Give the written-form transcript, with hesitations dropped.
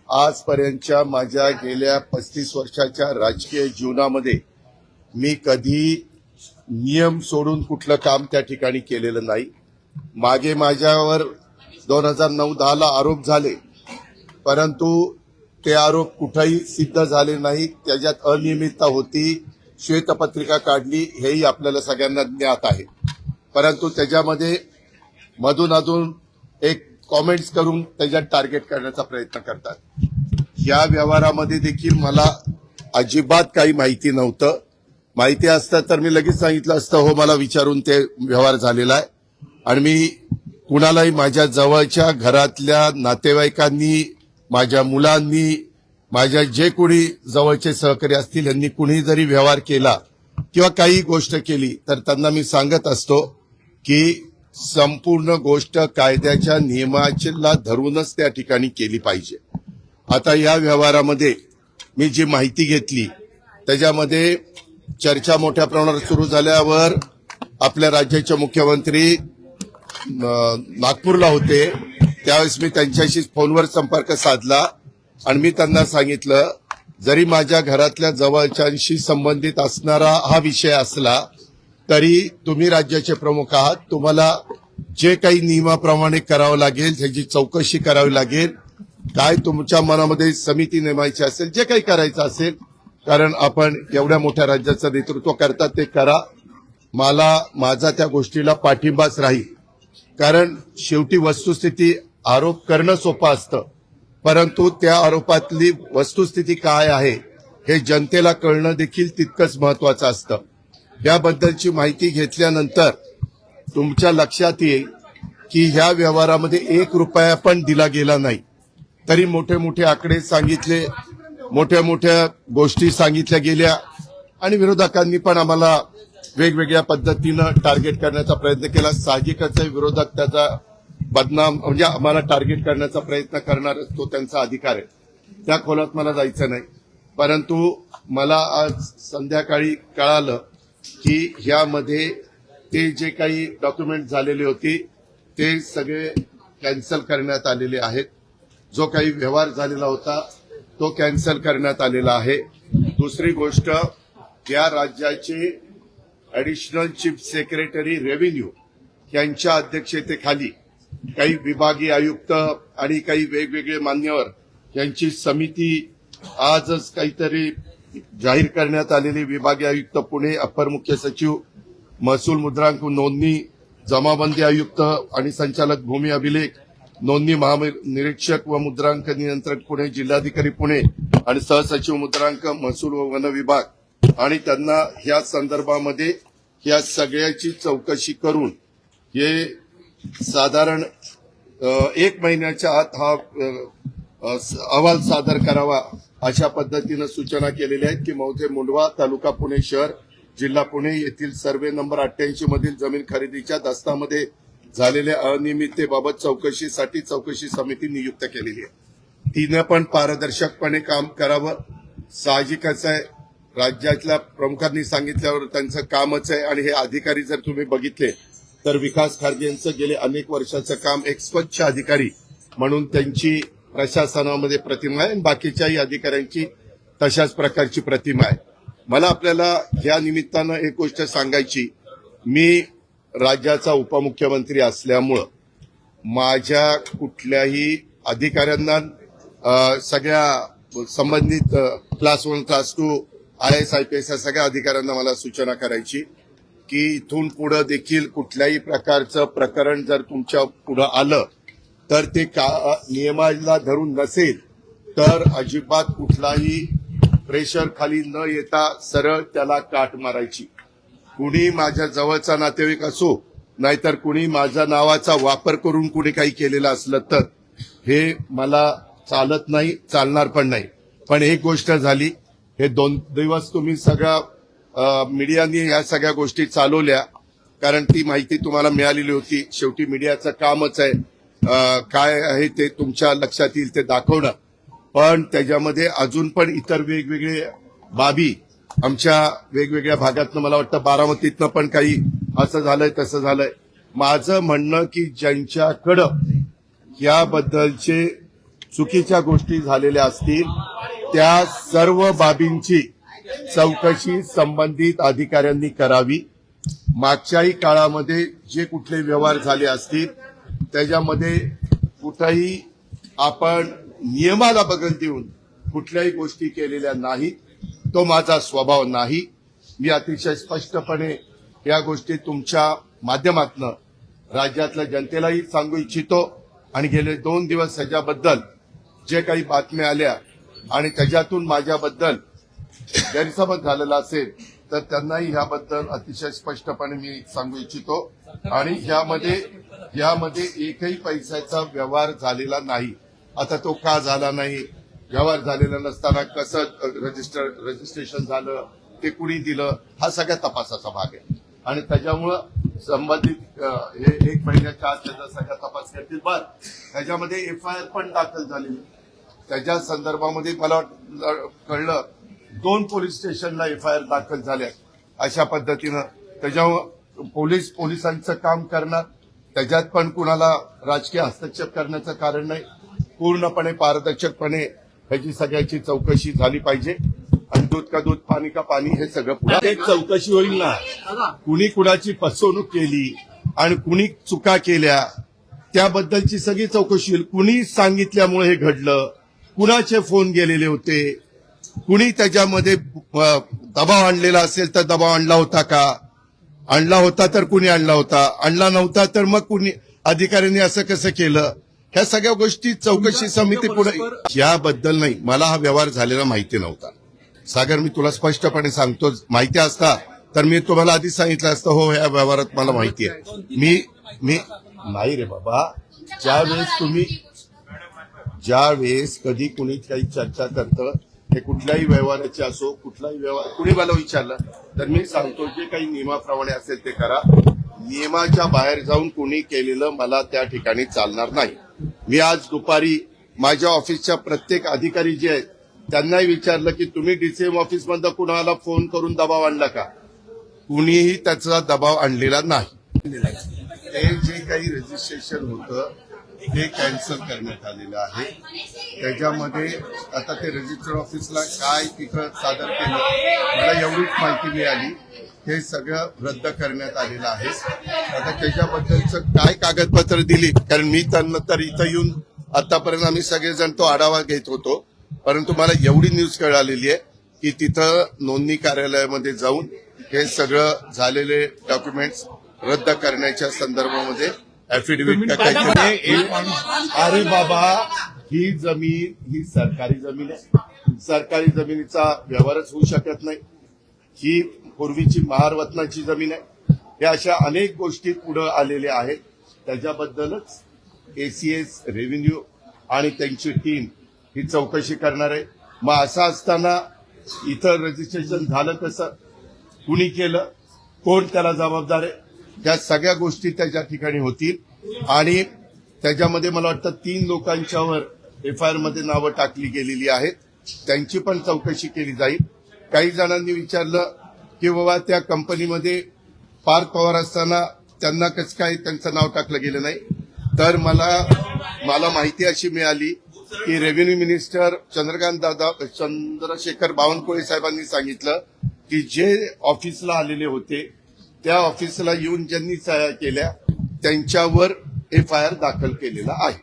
आजपर्यंतच्या माझ्या गेल्या 35 वर्षाच्या राजकीय जीवनामध्ये मी कधी नियम सोडून कुठलं काम त्या ठिकाणी केलेलं नाही। मागे माझ्यावर 2009-10 ला आरोप झाले, परंतु ते आरोप कुठेही सिद्ध झाले नाही। त्याच्यात अनियमितता होती, श्वेतपत्रिका काढली, हेही आपल्याला सगळ्यांना ज्ञात आहे। परंतु त्याच्यामध्ये मधून एक कॉमेंट्स करून त्याच्यात टार्गेट करण्याचा प्रयत्न करतात। या व्यवहारामध्ये देखील मला अजिबात काही माहिती नव्हतं। माहिती असतं तर मी लगेच सांगितलं असतं, हो मला विचारून ते व्यवहार झालेला आहे। आणि मी कुणालाही माझ्या जवळच्या घरातल्या नातेवाईकांनी, माझ्या मुलांनी, माझ्या जे कोणी जवळचे सहकारी असतील यांनी कुणी जरी व्यवहार केला किंवा काही गोष्ट केली तर त्यांना मी सांगत असतो की संपूर्ण गोष्ट कायद्याच्या नियमाला धरूनच त्या ठिकाणी केली पाहिजे। आता या व्यवहारामध्ये मी जी माहिती घेतली त्याच्यामध्ये चर्चा मोठ्या प्रमाणावर सुरू झाल्यावर आपल्या राज्याचे मुख्यमंत्री नागपूरला होते, त्यावेळेस मी त्यांच्याशी फोनवर संपर्क साधला आणि मी त्यांना सांगितलं, जरी माझ्या घरातल्या जवळच्यांशी संबंधित असणारा हा विषय असला तरी तुम्ही राज्याचे प्रमुख आहात, तुम्हाला जे काही नियमाप्रमाणे करावं लागेल त्याची चौकशी करावी लागेल। काय तुमच्या मनामध्ये समिती नेमायची असेल, जे काही करायचं असेल, कारण आपण एवढ्या मोठ्या राज्याचं नेतृत्व करतात ते करा। मला माझा त्या गोष्टीला पाठिंबाच राहील, कारण शेवटी वस्तुस्थिती आरोप करणं सोपं असतं, परंतु त्या आरोपातली वस्तुस्थिती काय आहे हे जनतेला कळणं देखील तितकंच महत्वाचं असतं। याबद्दलची माहिती घेतल्यानंतर तुमच्या लक्षात येईल की ह्या व्यवहारामध्ये 1 रुपया पण दिला गेला नाही, तरी मोठे मोठे आकडे सांगितले, मोठ्या मोठ्या गोष्टी सांगितल्या गेल्या आणि विरोधकांनी पण आम्हाला वेगवेगळ्या पद्धतीनं टार्गेट करण्याचा प्रयत्न केला। साहजिकच आहे, विरोधक त्याचा बदनाम म्हणजे आम्हाला टार्गेट करण्याचा प्रयत्न करणार, तो त्यांचा अधिकार आहे, त्या खोलात मला जायचं नाही। परंतु मला आज संध्याकाळी कळालं की ह्यामध्ये ते जे काही डॉक्युमेंट झालेले होते ते सगळे कॅन्सल करण्यात आलेले आहेत। जो काही व्यवहार झालेला होता तो कॅन्सल करण्यात आलेला आहे। दुसरी गोष्ट, या राज्याचे ऍडिशनल चीफ सेक्रेटरी रेव्हेन्यू यांच्या अध्यक्षतेखाली काही विभागीय आयुक्त आणि काही वेगवेगळे मान्यवर यांची समिती आजच काहीतरी जाहीर करण्यात आलेली, विभागीय आयुक्त पुणे, अपर मुख्य सचिव महसूल मुद्रांक नोंदणी, जमाबंदी आयुक्त आणि संचालक भूमी अभिलेख, नोंदणी महानिरीक्षक व मुद्रांक नियंत्रक पुणे, जिल्हाधिकारी पुणे आणि सहसचिव मुद्रांक महसूल व वन विभाग, आणि त्यांना ह्या संदर्भामध्ये या सगळ्याची चौकशी करून हे साधारण 1 महिन्याच्या आत हा अहवाल सादर करावा अशा पद्धतीनं सूचना केलेल्या आहेत की मौजे मुंडवा, तालुका पुणे शहर, जिल्हा पुणे येथील सर्वे नंबर 88 मधील जमीन खरेदीच्या दस्तामध्ये झालेल्या अनियमिततेबाबत चौकशीसाठी चौकशी समिती नियुक्त केलेली आहे। तिने पण पारदर्शकपणे काम करावं। साहजिकच आहे, राज्यातल्या प्रमुखांनी सांगितल्यावर त्यांचं कामच आहे। आणि हे अधिकारी जर तुम्ही बघितले तर विकास खारगे यांचं गेले अनेक वर्षाचं काम, एक स्वच्छ अधिकारी म्हणून त्यांची प्रशासनामध्ये प्रतिमा आहे आणि बाकीच्याही अधिकाऱ्यांची तशाच प्रकारची प्रतिमा आहे। मला आपल्याला या निमित्तानं एक गोष्ट सांगायची, मी राज्याचा उपमुख्यमंत्री असल्यामुळं माझ्या कुठल्याही अधिकाऱ्यांना सगळ्या संबंधित क्लास 1, क्लास 2, IAS, IPS या सगळ्या अधिकाऱ्यांना मला सूचना करायची की इथून पुढे देखील कुठल्याही प्रकारचं प्रकरण जर तुमच्या पुढे आलं तर ते नियमाला धरून नसेल तर अजिबात कुठलाही प्रेशर खाली न येता सरळ त्याला काट मारायची। कुणी माझ्या जवळचा नातेवाईक असो नाहीतर कुणी माझ्या नावाचा वापर करून कुणी काही केलेलं असलं तर हे मला चालत नाही, चालणार पण नाही। पण एक गोष्ट झाली, हे 2 दिवस तुम्ही सगळ्या मीडियाने या सगळ्या गोष्टी चालवल्या, कारण ती माहिती तुम्हाला मिळालेली होती। शेवटी मीडियाचं कामच आहे काय आहे ते तुमच्या लक्षात येईल ते दाखवणं, पण त्याच्यामध्ये अजून पण इतर वेगवेगळे बाबी आमच्या वेगवेगळ्या भागातनं, मला वाटतं बारामतीतनं पण काही असं झालंय तसं झालंय। माझं म्हणणं की ज्यांच्याकडं याबद्दलचे चुकीच्या गोष्टी झालेल्या असतील त्या सर्व बाबींची चौकशी संबंधित अधिकाऱ्यांनी करावी. मागच्याही काळामध्ये जे कुठले व्यवहार झाले असतील त्याच्यामध्ये कुठेही आपण नियमाला बगल देऊन कुठल्याही गोष्टी केलेल्या नाहीत. तो माझा स्वभाव नाही. मी अतिशय स्पष्टपणे या गोष्टी तुमच्या माध्यमातून राज्यातल्या जनतेलाही सांगू इच्छितो. आणि गेले 2 दिवस ह्याच्याबद्दल जे काही बातम्या आल्या आणि त्याच्यातून माझ्याबद्दल गैरसमज झालेला असेल तर त्यांनाही ह्याबद्दल अतिशय स्पष्टपणे मी सांगू इच्छितो. आणि यामध्ये एकही पैशाचा व्यवहार झालेला नाही. आता तो का झाला नाही, व्यवहार झालेला नसताना कसं रजिस्ट्रेशन झालं, ते कुणी दिलं, हा सगळ्या तपासाचा भाग आहे. आणि त्याच्यामुळं संबंधित हे 1 महिन्याच्या आत त्याचा सगळा तपास करतील. बरं, त्याच्यामध्ये एफआयआर पण दाखल झालेली. त्याच्या संदर्भामध्ये मला कळलं 2 पोलीस स्टेशनला एफआयआर दाखल झाल्या. अशा पद्धतीनं त्याच्यामुळं पोलिसांचं काम करणार, त्याच्यात पण कुणाला राजकीय हस्तक्षेप करण्याचं कारण नाही. पूर्णपणे पारदर्शकपणे ह्याची सगळ्याची चौकशी झाली पाहिजे. आणि दूध का दूध, पाणी का पाणी, हे सगळं पुढे एक चौकशी होईल ना. कुणी कुणाची फसवणूक केली आणि कुणी चुका केल्या त्याबद्दलची सगळी चौकशी होईल. कुणी सांगितल्यामुळे हे घडलं, कुणाचे फोन गेलेले होते, कुणी त्याच्यामध्ये दबाव आणलेला असेल तर दबाव आणला होता का, आणला होता तर कुणी आणला होता, आणला नव्हता तर मग कुणी अधिकाऱ्यांनी असं कसं केलं, ह्या सगळ्या गोष्टी चौकशी समिती पुढे. याबद्दल नाही, मला हा व्यवहार झालेला माहिती नव्हता. सागर, मी तुला स्पष्टपणे सांगतो, माहिती असता तर मी तुम्हाला आधी सांगितलं असतं, हो ह्या व्यवहारात मला माहिती आहे. मी नाही रे बाबा, ज्यावेळेस कधी कुणी काही चर्चा करतं, हे कुठल्याही व्यवहाराचे असो, कुठलाही व्यवहार कुणी मला विचारलं तर मी सांगतो जे काही नियमाप्रमाणे असेल ते करा. नियमाच्या बाहेर जाऊन कुणी केलेलं मला त्या ठिकाणी चालणार नाही. मी आज दुपारी माझ्या ऑफिसच्या प्रत्येक अधिकारी जे आहेत त्यांनाही विचारलं की तुम्ही डीसीएम ऑफिसमधनं कुणाला फोन करून दबाव आणला का. कुणीही त्याचा दबाव आणलेला नाही. ते जे काही रजिस्ट्रेशन होतं ते कॅन्सल करण्यात आलेलं आहे. त्याच्यामध्ये आता ते रजिस्टर ऑफिसला काय तिथं सादर केलं मला एवढीच माहिती मिळाली. हे सगळं रद्द करण्यात आलेलं आहे. आता त्याच्याबद्दलचं काय कागदपत्र दिली, कारण मी त्यांना तर इथं येऊन आतापर्यंत आम्ही सगळेजण तो आढावा घेत होतो, परंतु मला एवढी न्यूज कळालेली आहे की तिथं नोंदणी कार्यालयामध्ये जाऊन हे सगळं झालेले डॉक्युमेंट्स रद्द करण्याच्या संदर्भामध्ये ऍफिडेव्हिट टाकायचं नाही. अरे बाबा, ही जमीन ही सरकारी जमीन आहे. सरकारी जमिनीचा व्यवहारच होऊ शकत नाही. ही पूर्वीची महारवतनाची जमीन आहे. या अशा अनेक गोष्टी पुढे आलेल्या आहेत. त्याच्याबद्दलच एसीएस, रेव्हेन्यू आणि त्यांची टीम ही चौकशी करणार आहे. मग असं असताना इथं रजिस्ट्रेशन झालं कसं, कुणी केलं, कोण त्याला जबाबदार आहे, त्या सगळ्या गोष्टी त्याच्या ठिकाणी होतील. आणि त्याच्यामध्ये मला वाटतं 3 लोकांच्यावर एफआयआर मध्ये नावं टाकली गेलेली आहेत. त्यांची पण चौकशी केली जाईल. काही जणांनी विचारलं की बाबा त्या कंपनीमध्ये पार्थ पवार असताना त्यांना कसं काय त्यांचं नाव टाकलं गेलं नाही. तर मला माहिती अशी मिळाली की रेव्हेन्यू मिनिस्टर चंद्रशेखर बावनकुळे साहेबांनी सांगितलं की जे ऑफिसला आलेले होते त्या ऑफिसला येऊन ज्यांनी सह्या केल्या त्यांच्यावर एफआयआर दाखल केलेला आहे.